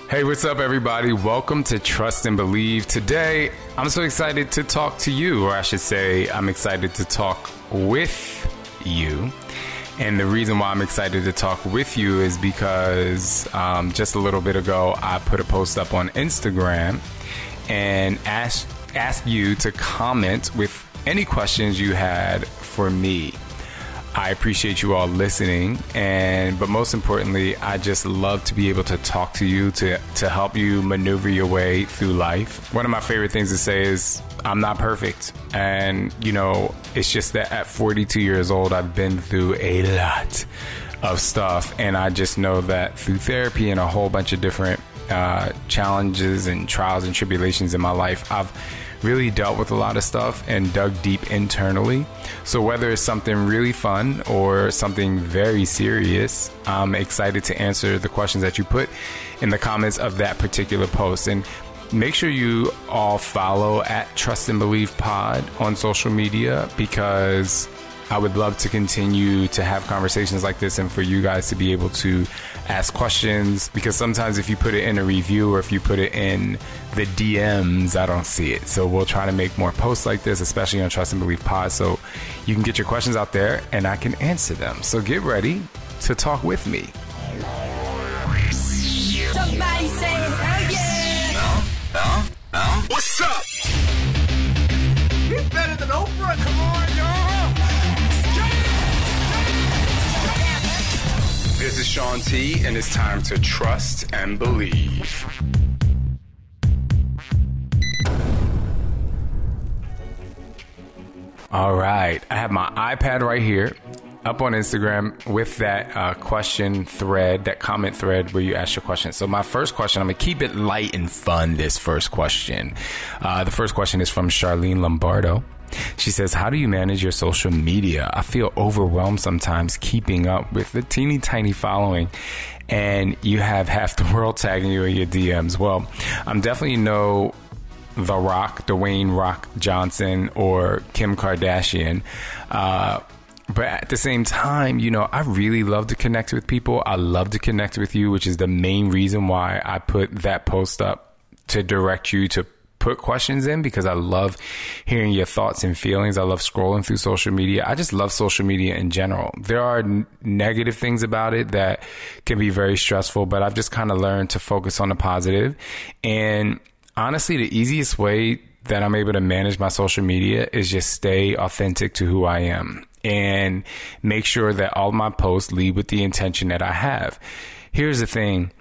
Hey, what's up, everybody? Welcome to Trust and Believe. Today, I'm so excited to talk to you, or I should say, I'm excited to talk with you. And the reason why I'm excited to talk with you is because just a little bit ago, I put a post up on Instagram and asked you to comment with any questions you had for me. I appreciate you all listening, but most importantly, I just love to be able to talk to you, to help you maneuver your way through life. One of my favorite things to say is, I'm not perfect. And, it's just that at 42 years old, I've been through a lot of stuff. And I just know that through therapy and a whole bunch of different challenges and trials and tribulations in my life, I've really dealt with a lot of stuff and dug deep internally. So whether it's something really fun or something very serious, I'm excited to answer the questions that you put in the comments of that particular post. And make sure you all follow at Trust and Believe Pod on social media, because I would love to continue to have conversations like this and for you guys to be able to ask questions, because sometimes if you put it in a review or if you put it in the DMs, I don't see it. So we'll try to make more posts like this, especially on Trust and Believe Pod, so you can get your questions out there and I can answer them. So get ready to talk with me. Somebody say, oh yeah! What's up? He's better than Oprah. Come on, y'all. This is Shaun T, and it's time to Trust and Believe. All right, I have my iPad right here up on Instagram with that question thread, that comment thread where you ask your question. So my first question, I'm going to keep it light and fun, this first question. The first question is from Charlene Lombardo. She says, how do you manage your social media? I feel overwhelmed sometimes keeping up with the teeny tiny following, and you have half the world tagging you in your DMs. Well, I'm definitely no The Rock, Dwayne Rock Johnson, or Kim Kardashian. But at the same time, I really love to connect with people. I love to connect with you, which is the main reason why I put that post up, to direct you to put questions in, because I love hearing your thoughts and feelings. I love scrolling through social media. I just love social media in general. There are negative things about it that can be very stressful, but I've just kind of learned to focus on the positive. And honestly, the easiest way that I'm able to manage my social media is just stay authentic to who I am and make sure that all my posts lead with the intention that I have. Here's the thing.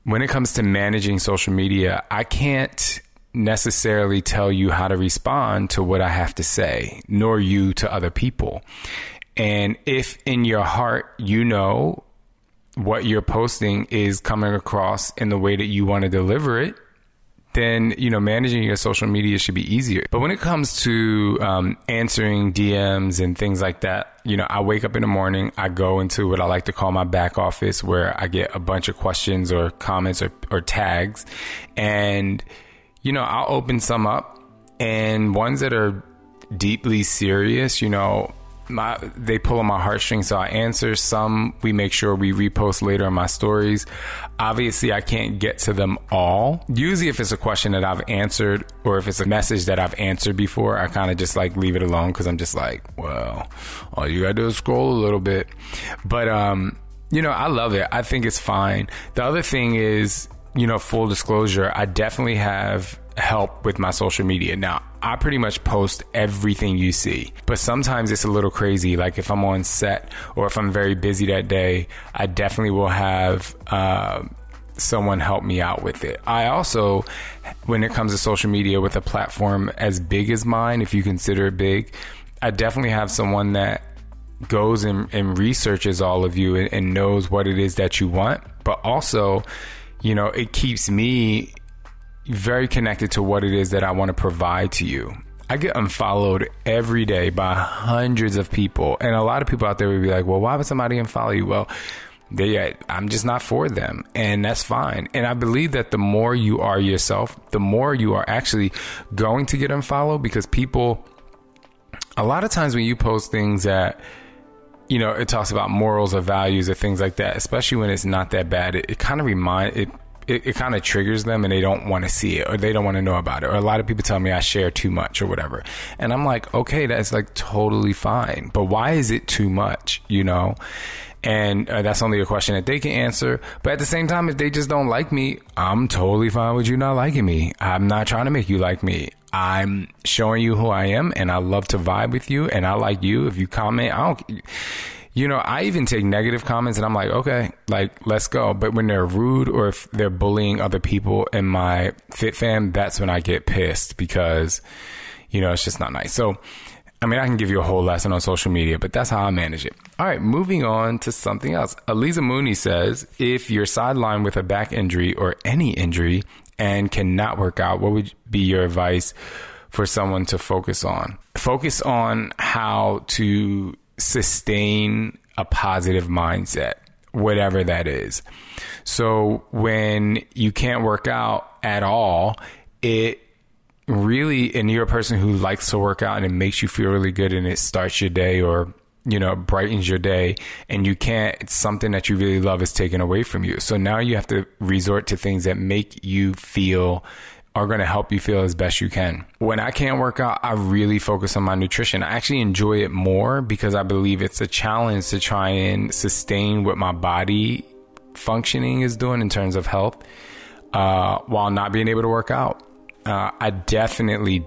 When it comes to managing social media, I can't necessarily tell you how to respond to what I have to say, nor you to other people. And if in your heart, what you're posting is coming across in the way that you want to deliver it, then, managing your social media should be easier. But when it comes to answering DMs and things like that, I wake up in the morning, I go into what I like to call my back office, where I get a bunch of questions or comments or tags, and I'll open some up, and ones that are deeply serious, they pull on my heartstrings, so I answer. Some we make sure we repost later on my stories. Obviously, I can't get to them all. Usually, if it's a question that I've answered, or if it's a message that I've answered before, I kind of just leave it alone, because I'm just well, all you gotta do is scroll a little bit. But I love it. I think it's fine. The other thing is, full disclosure, I definitely have help with my social media. Now, I pretty much post everything you see, but sometimes it's a little crazy. Like if I'm on set or if I'm very busy that day, I definitely will have someone help me out with it. I also, when it comes to social media with a platform as big as mine, if you consider it big, I definitely have someone that goes and researches all of you and knows what it is that you want, but also, it keeps me very connected to what it is that I want to provide to you. I get unfollowed every day by hundreds of people, and a lot of people out there would be like, well, why would somebody unfollow you? Well, I'm just not for them, and that's fine. And I believe that the more you are yourself, the more you are actually going to get unfollowed, because people, a lot of times when you post things that, it talks about morals or values or things like that, especially when it's not that bad, it kind of it kind of triggers them and they don't want to see it or they don't want to know about it. Or a lot of people tell me I share too much or whatever. And I'm like, okay, that's like totally fine. But why is it too much, you know? And that's only a question that they can answer. But at the same time, if they just don't like me, I'm totally fine with you not liking me. I'm not trying to make you like me. I'm showing you who I am, and I love to vibe with you, and I like you. If you comment, I don't... You know, I even take negative comments and I'm like, okay, like, let's go. But when they're rude or if they're bullying other people in my Fit Fam, that's when I get pissed because, you know, it's just not nice. So, I mean, I can give you a whole lesson on social media, but that's how I manage it. All right, moving on to something else. Aliza Mooney says, if you're sidelined with a back injury or any injury and cannot work out, what would be your advice for someone to focus on? Focus on how to sustain a positive mindset, whatever that is. So when you can't work out at all, it really, and you're a person who likes to work out and it makes you feel really good and it starts your day or, you know, brightens your day, and you can't, it's something that you really love is taken away from you. So now you have to resort to things that make you feel are going to help you feel as best you can. When I can't work out, I really focus on my nutrition. I actually enjoy it more because I believe it's a challenge to try and sustain what my body functioning is doing in terms of health while not being able to work out. I definitely,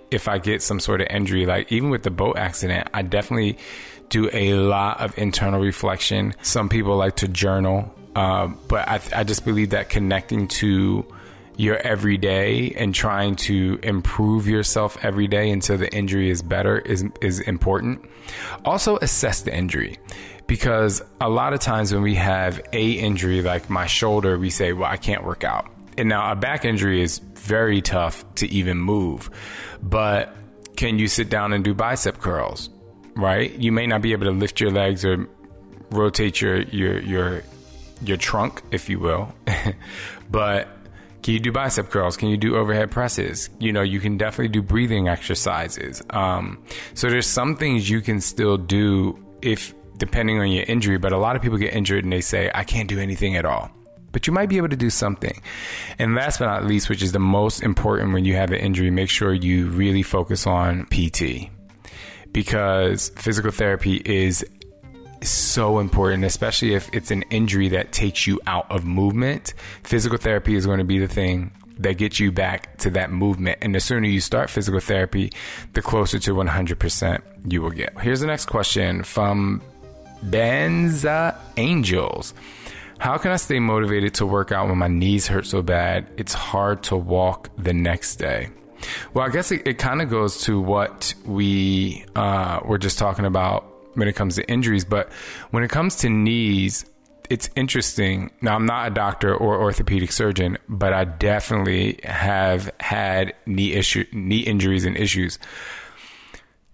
if I get some sort of injury, like even with the boat accident, I definitely do a lot of internal reflection. Some people like to journal, but I just believe that connecting to your everyday and trying to improve yourself every day until the injury is better is important. Also assess the injury, because a lot of times when we have a injury like my shoulder, we say, well, I can't work out. And now a back injury is very tough to even move, but can you sit down and do bicep curls, right? You may not be able to lift your legs or rotate your trunk, if you will, but can you do bicep curls? Can you do overhead presses? You know, you can definitely do breathing exercises. So there's some things you can still do if depending on your injury, but a lot of people get injured and they say, I can't do anything at all. But you might be able to do something. And last but not least, which is the most important when you have an injury, make sure you really focus on PT, because physical therapy is so important, especially if it's an injury that takes you out of movement. Physical therapy is going to be the thing that gets you back to that movement. And the sooner you start physical therapy, the closer to 100% you will get. Here's the next question from Benza Angels. How can I stay motivated to work out when my knees hurt so bad it's hard to walk the next day? Well, I guess it kind of goes to what we were just talking about when it comes to injuries. But when it comes to knees, it's interesting. Now, I'm not a doctor or orthopedic surgeon, but I definitely have had knee injuries and issues.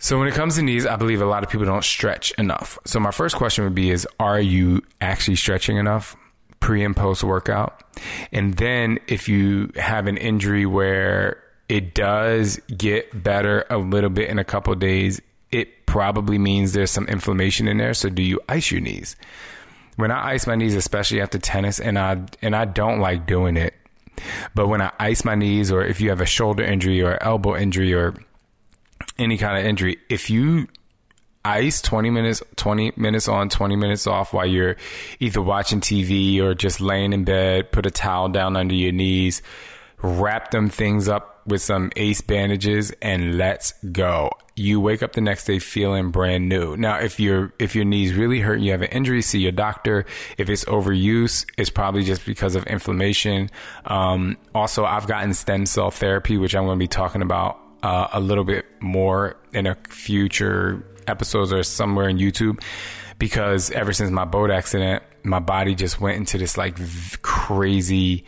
So when it comes to knees, I believe a lot of people don't stretch enough. So my first question would be are you actually stretching enough pre and post workout? And then if you have an injury where it does get better a little bit in a couple of days, it probably means there's some inflammation in there. So do you ice your knees? When I ice my knees, especially after tennis, and I don't like doing it, but when I ice my knees, or if you have a shoulder injury or elbow injury or any kind of injury, if you ice 20 minutes on, 20 minutes off while you're either watching TV or just laying in bed, put a towel down under your knees, wrap them things up with some ace bandages, and let's go. You wake up the next day feeling brand new. Now, if your knees really hurt and you have an injury, see your doctor. If it's overuse, it's probably just because of inflammation. Also, I've gotten stem cell therapy, which I'm going to be talking about a little bit more in a future episodes or somewhere in YouTube, because ever since my boat accident, my body just went into this like crazy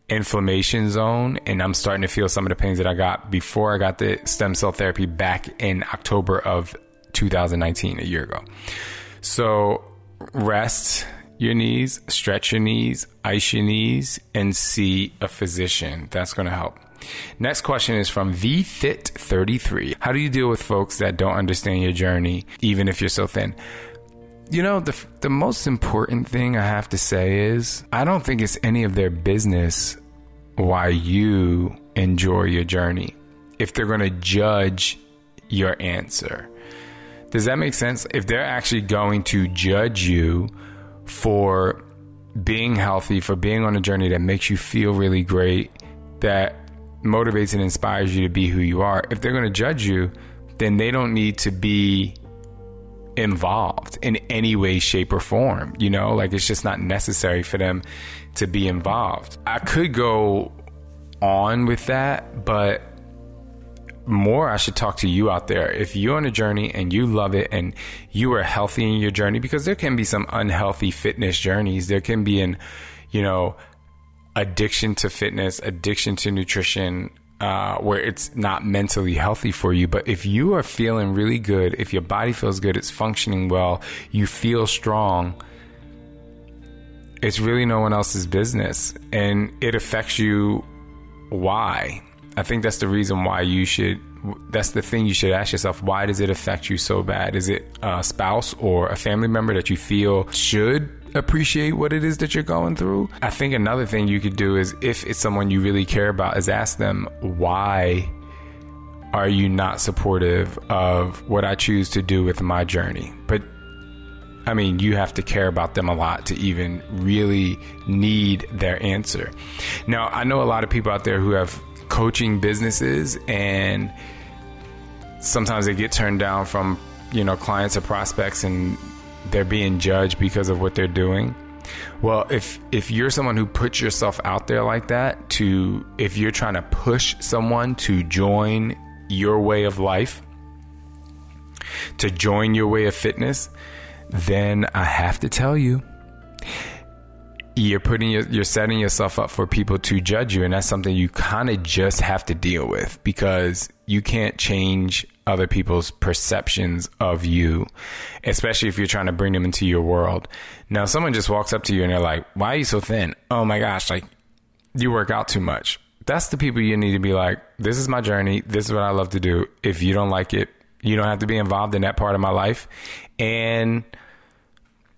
inflammation zone, and I'm starting to feel some of the pains that I got before I got the stem cell therapy back in October of 2019, a year ago. So rest your knees, stretch your knees, ice your knees, and see a physician. That's going to help. Next question is from VFit33. How do you deal with folks that don't understand your journey, even if you're so thin? You know, the most important thing I have to say is I don't think it's any of their business why you enjoy your journey if they're going to judge your answer. Does that make sense? If they're actually going to judge you for being healthy, for being on a journey that makes you feel really great, that motivates and inspires you to be who you are, if they're going to judge you, then they don't need to be involved in any way, shape, or form. You know, like it's just not necessary for them to be involved. I could go on with that, but more I should talk to you out there. If you're on a journey and you love it and you are healthy in your journey, because there can be some unhealthy fitness journeys. There can be addiction to fitness, addiction to nutrition, where it's not mentally healthy for you. But if you are feeling really good, if your body feels good, it's functioning well, you feel strong, it's really no one else's business. And it affects you. Why? I think that's the reason why that's the thing you should ask yourself. Why does it affect you so bad? Is it a spouse or a family member that you feel should appreciate what it is that you're going through? I think another thing you could do is, if it's someone you really care about, is ask them, why are you not supportive of what I choose to do with my journey? But I mean, you have to care about them a lot to even really need their answer. Now, I know a lot of people out there who have coaching businesses, and sometimes they get turned down from, clients or prospects, and they're being judged because of what they're doing. Well, if you're someone who puts yourself out there like that, if you're trying to push someone to join your way of life, to join your way of fitness, then I have to tell you, you're setting yourself up for people to judge you. And that's something you kind of just have to deal with, because you can't change other people's perceptions of you, especially if you're trying to bring them into your world. Now, someone just walks up to you and they're like, why are you so thin? Oh my gosh, like, you work out too much. That's the people you need to be like, this is my journey. This is what I love to do. If you don't like it, you don't have to be involved in that part of my life. And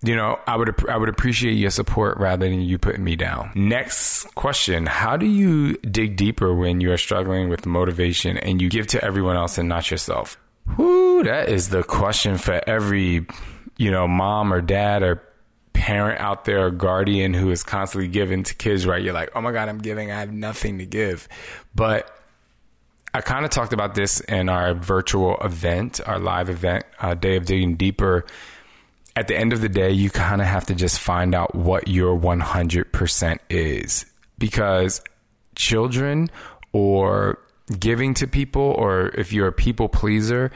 I would appreciate your support rather than you putting me down. Next question. How do you dig deeper when you are struggling with motivation and you give to everyone else and not yourself? Whoo, that is the question for every, mom or dad or parent out there, or guardian who is constantly giving to kids, right? You're like, oh my God, I'm giving. I have nothing to give. But I kind of talked about this in our virtual event, our live event, Day of Digging Deeper. At the end of the day, you kind of have to just find out what your 100% is, because children, or giving to people, or if you're a people pleaser,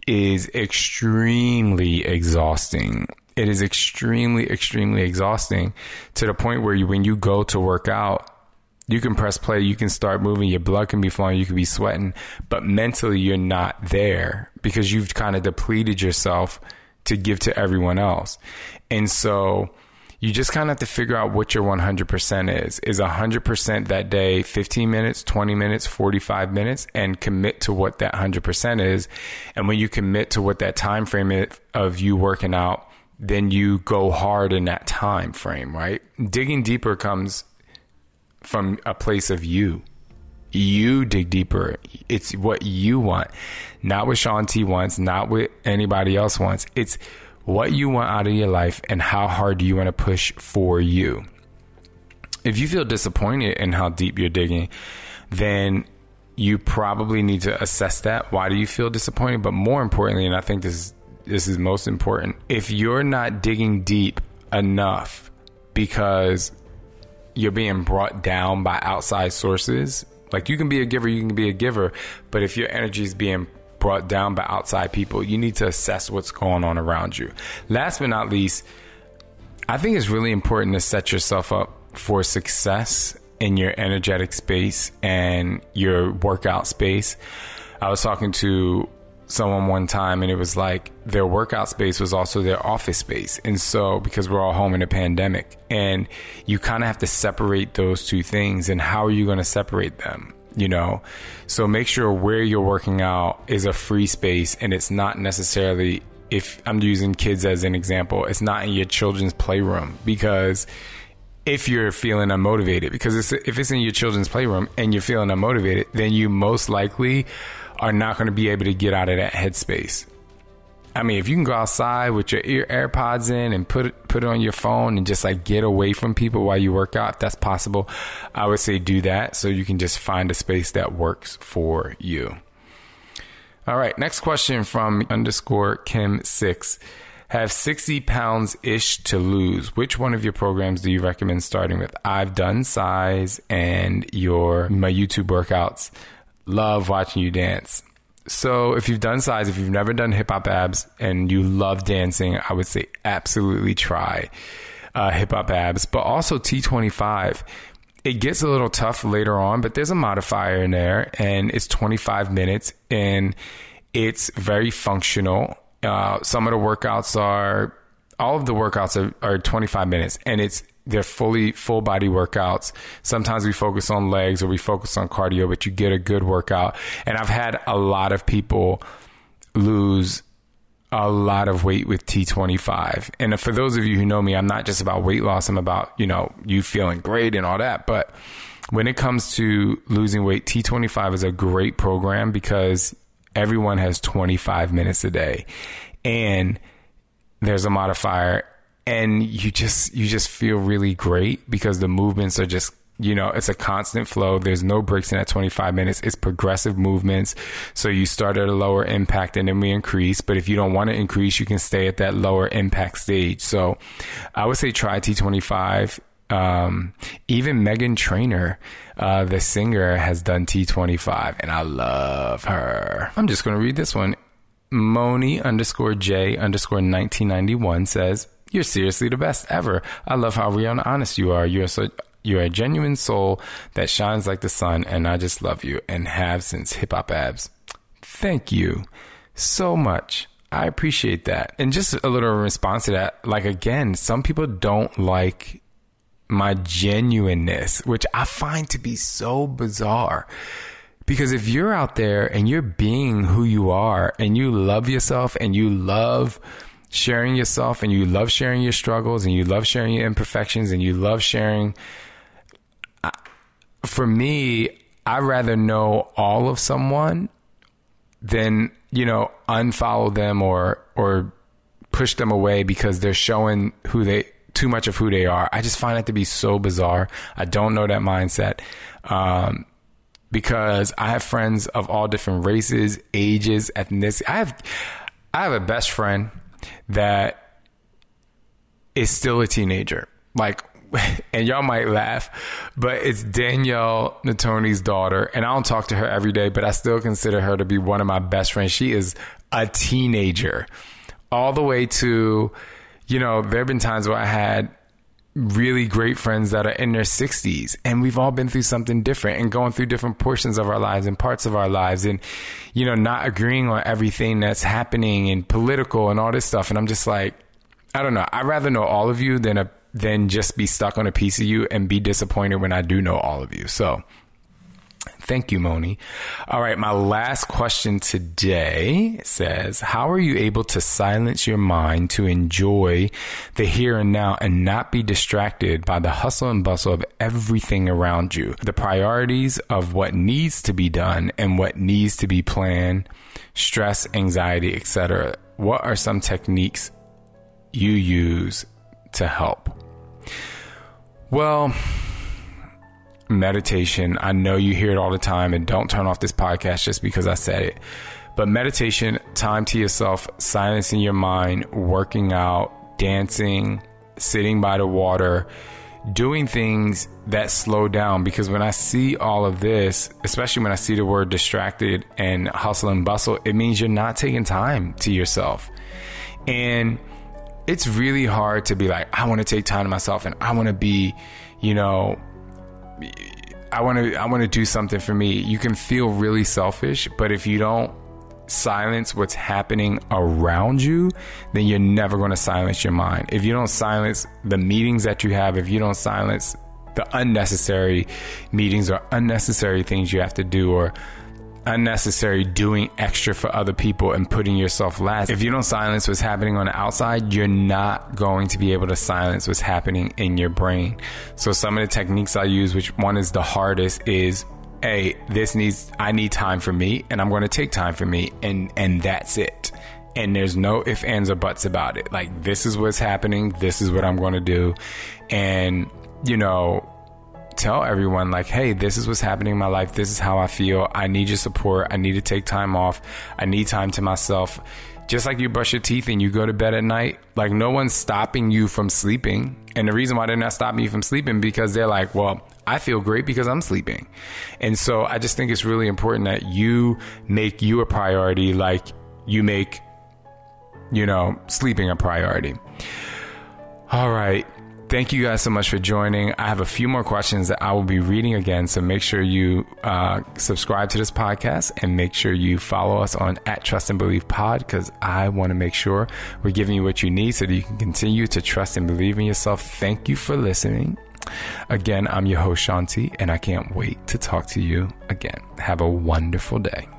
is extremely exhausting. It is extremely, extremely exhausting, to the point where when you go to work out, you can press play, you can start moving, your blood can be flowing, you can be sweating, but mentally you're not there, because you've kind of depleted yourself to give to everyone else. And so you just kind of have to figure out what your 100% is. Is 100% that day 15 minutes, 20 minutes, 45 minutes, and commit to what that 100% is. And when you commit to what that time frame is of you working out, then you go hard in that time frame, right? Digging deeper comes from a place of you. You dig deeper. It's what you want, not what Shaun T wants, not what anybody else wants. It's what you want out of your life, and how hard do you want to push for you. If you feel disappointed in how deep you're digging, then you probably need to assess that. Why do you feel disappointed? But more importantly, and I think this is most important, if you're not digging deep enough because you're being brought down by outside sources. Like, you can be a giver, but if your energy is being brought down by outside people, you need to assess what's going on around you. Last but not least, I think it's really important to set yourself up for success in your energetic space and your workout space. I was talking to someone one time, and it was like their workout space was also their office space. And so, because we're all home in a pandemic, and you kind of have to separate those two things. And how are you going to separate them? So make sure where you're working out is a free space, and it's not necessarily if I'm using kids as an example, it's not in your children's playroom, because if you're feeling unmotivated, because if it's in your children's playroom and you're feeling unmotivated, then you most likely are not going to be able to get out of that headspace. I mean, if you can go outside with your AirPods in and put it on your phone and just like get away from people while you work out, if that's possible, I would say do that, so you can just find a space that works for you. All right, next question from _Kim6. Have 60 pounds-ish to lose. Which one of your programs do you recommend starting with? I've done size and my YouTube workouts. Love watching you dance. So if you've done size, if you've never done hip hop abs and you love dancing, I would say absolutely try hip hop abs, but also T25. It gets a little tough later on, but there's a modifier in there, and it's 25 minutes and it's very functional. Some of the workouts all of the workouts are 25 minutes, and they're full body workouts. Sometimes we focus on legs or we focus on cardio, but you get a good workout. And I've had a lot of people lose a lot of weight with T25. And for those of you who know me, I'm not just about weight loss. I'm about, you feeling great and all that. But when it comes to losing weight, T25 is a great program because everyone has 25 minutes a day. And there's a modifier. And you just feel really great because the movements are just, it's a constant flow. There's no breaks in that 25 minutes. It's progressive movements. So you start at a lower impact and then we increase. But if you don't want to increase, you can stay at that lower impact stage. So I would say try T25. Even Meghan Trainor, the singer, has done T25 and I love her. I'm just going to read this one. Moni _J_1991 says, "You're seriously the best ever. I love how real and honest you are. You're a genuine soul that shines like the sun, and I just love you and have since hip hop abs." Thank you so much. I appreciate that. And just a little response to that. Like, again, some people don't like my genuineness, which I find to be so bizarre. Because if you're out there and you're being who you are and you love yourself and you love sharing yourself and you love sharing your struggles and you love sharing your imperfections and you love sharing, for me, I'd rather know all of someone than, unfollow them or push them away because they're showing too much of who they are. I just find it to be so bizarre. I don't know that mindset. Because I have friends of all different races, ages, ethnicity. I have a best friend that is still a teenager. Like, and y'all might laugh, but it's Danielle Natoni's daughter. And I don't talk to her every day, but I still consider her to be one of my best friends. She is a teenager all the way to, there have been times where I had really great friends that are in their 60s, and we've all been through something different and going through different portions of our lives and parts of our lives, and not agreeing on everything that's happening and political and all this stuff. And I'm just like, I don't know. I'd rather know all of you than just be stuck on a piece of you and be disappointed when I do know all of you. So thank you, Moni. All right, my last question today says, how are you able to silence your mind to enjoy the here and now and not be distracted by the hustle and bustle of everything around you? The priorities of what needs to be done and what needs to be planned, stress, anxiety, etc. What are some techniques you use to help? Well, meditation. I know you hear it all the time, and don't turn off this podcast just because I said it. But meditation, time to yourself, silencing your mind, working out, dancing, sitting by the water, doing things that slow down. Because when I see all of this, especially when I see the word distracted and hustle and bustle, it means you're not taking time to yourself. And it's really hard to be like, I want to take time to myself and I want to be, I want to do something for me. You can feel really selfish, but if you don't silence what's happening around you, then you're never going to silence your mind. If you don't silence the meetings that you have, if you don't silence the unnecessary meetings or unnecessary things you have to do, or unnecessary doing extra for other people and putting yourself last. If you don't silence what's happening on the outside, you're not going to be able to silence what's happening in your brain. So some of the techniques I use, which one is the hardest, is I need time for me, and I'm going to take time for me, and that's it. And there's no ifs, ands, or buts about it. Like, this is what's happening. This is what I'm going to do. And, you know, tell everyone, like, hey, this is what's happening in my life. This is how I feel. I need your support. I need to take time off. I need time to myself. Just like you brush your teeth and you go to bed at night, like, no one's stopping you from sleeping. And the reason why they're not stopping you from sleeping, because they're like, well, I feel great because I'm sleeping. And so I just think it's really important that you make you a priority, like you make, you know, sleeping a priority. All right. Thank you guys so much for joining. I have a few more questions that I will be reading again. So make sure you subscribe to this podcast, and make sure you follow us on @TrustAndBelievePod, because I want to make sure we're giving you what you need so that you can continue to trust and believe in yourself. Thank you for listening. Again, I'm your host, Shaun T, and I can't wait to talk to you again. Have a wonderful day.